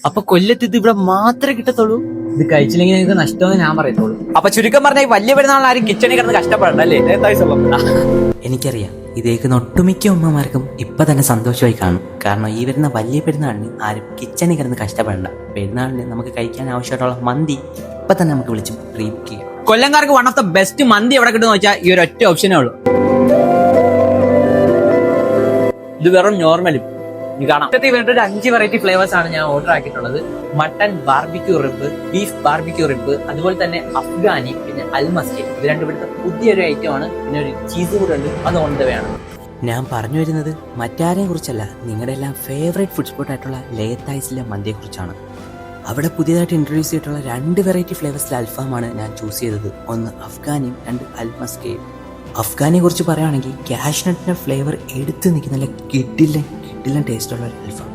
അപ്പൊ കൊല്ലത്ത് ഇത് ഇവിടെ മാത്രമേ കിട്ടത്തുള്ളൂ? ഇത് കഴിച്ചില്ലെങ്കിൽ നിങ്ങൾക്ക് നഷ്ടമെന്ന് ഞാൻ പറയത്തുള്ളൂ. അപ്പൊ ചുരുക്കം പറഞ്ഞാൽ വലിയ പെരുന്നാൾ ആരും കിച്ചണിൽ കിടന്ന് കഷ്ടപ്പെടണ്ട അല്ലേ? എനിക്കറിയാം ഇതേക്കുന്ന ഒട്ടുമിക്ക ഉമ്മമാർക്കും ഇപ്പൊ തന്നെ സന്തോഷമായി കാണും. കാരണം ഈ വരുന്ന വലിയ പെരുന്നാളിന് ആരും കിച്ചണിൽ കിടന്ന് കഷ്ടപ്പെടണ്ട. പെരുന്നാളിന് നമുക്ക് കഴിക്കാൻ ആവശ്യമായിട്ടുള്ള മന്തി ഇപ്പൊ തന്നെ നമുക്ക് വിളിച്ച് പ്രീ ബുക്ക് ചെയ്യാം. കൊല്ലംകാർക്ക് വൺ ഓഫ് ദ ബെസ്റ്റ് മന്തി എവിടെ കിട്ടുന്ന വെച്ചാൽ ഈ ഒരു ഒറ്റ ഓപ്ഷനേ ഉള്ളൂ. ഇത് വെറും നോർമലും കാണാം. ഒരു 5 വെറൈറ്റി ഫ്ലേവേഴ്സ് ആണ് ഞാൻ ഓർഡർ ആക്കിയിട്ടുള്ളത്. Mutton barbecue rib, beef barbecue rib, അതുപോലെ തന്നെ അഫ്ഗാനി, പിന്നെ അൽമസ്കി. ഇത് രണ്ടും ഇവിടുത്തെ പുതിയൊരു ഐറ്റം ആണ്. പിന്നെ ഒരു ചീസ് കൂടെ ഉണ്ട്, അത് ഓൺ ദ വേ ആണ്. ഞാൻ പറഞ്ഞു വരുന്നത് മറ്റാരെയും കുറിച്ചല്ല, നിങ്ങളുടെ എല്ലാം ഫേവറേറ്റ് ഫുഡ് സ്പോട്ട് ആയിട്ടുള്ള ലേത്തായ്സിലെ മന്തിയെ കുറിച്ചാണ്. അവിടെ പുതിയതായിട്ട് ഇൻട്രൊഡ്യൂസ് ചെയ്തിട്ടുള്ള 2 വെറൈറ്റി ഫ്ലേവേഴ്സിലെ അൽഫാമാണ് ഞാൻ ചൂസ് ചെയ്തത്. ഒന്ന് അഫ്ഗാനിയും 2 അൽമസ്കയും. അഫ്ഗാനിയെ കുറിച്ച് പറയുകയാണെങ്കിൽ കാഷ്നട്ടിന്റെ ഫ്ലേവർ എടുത്ത് നിൽക്കുന്ന നല്ല കിഡിലൻ ടേസ്റ്റുള്ള ഒരു അൽഫാം.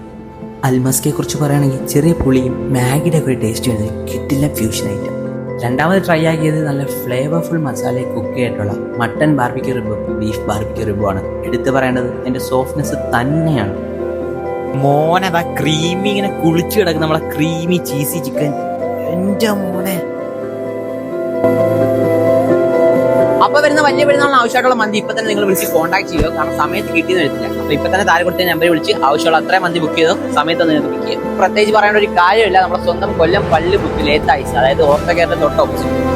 അൽമസ്കയെ കുറിച്ച് പറയുകയാണെങ്കിൽ ചെറിയ പുളിയും മാഗിയുടെ ഒക്കെ ഒരു ടേസ്റ്റ് വരുന്നത് കിഡിലൻ ഫ്യൂഷൻ ഐറ്റം. രണ്ടാമത് ട്രൈ ആക്കിയത് നല്ല ഫ്ലേവർഫുൾ മസാലയെ കുക്ക് ചെയ്തിട്ടുള്ള മട്ടൺ ബാർബിക്യൂ റിബും ബീഫ് ബാർബിക്യൂ റിബുമാണ്. എടുത്തു പറയേണ്ടത് അതിന്റെ സോഫ്റ്റ്നെസ് തന്നെയാണ്. മോനതാ ക്രീമി ഇങ്ങനെ കുളിച്ചു കിടക്കുന്ന നമ്മളെ ക്രീമി ചീസി ചിക്കൻ. എന്റെ മോനെ, അപ്പൊ വരുന്ന വലിയ പെരുന്നാളിന് ആവശ്യമായിട്ടുള്ള മന്തി ഇപ്പൊ തന്നെ നിങ്ങൾ വിളിച്ച് കോൺടാക്ട് ചെയ്യുക. കാരണം സമയത്ത് കിട്ടിയെന്ന് വരത്തില്ല. അപ്പൊ ഇപ്പൊ തന്നെ താഴെ കൊടുത്ത നമ്പറിൽ വിളിച്ച് ആവശ്യമുള്ള അത്രയും മന്തി ബുക്ക് ചെയ്തോ സമയത്ത് നിങ്ങൾക്ക് ബുക്ക് ചെയ്യാം. പ്രത്യേകിച്ച് പറയേണ്ട ഒരു കാര്യമില്ല, നമ്മുടെ സ്വന്തം കൊല്ലം പള്ളി ബുക്ക് ലേത്തായ്സ്, അതായത് ഓർത്ത കേരള തൊട്ട് ഓപ്പോസിറ്റ്.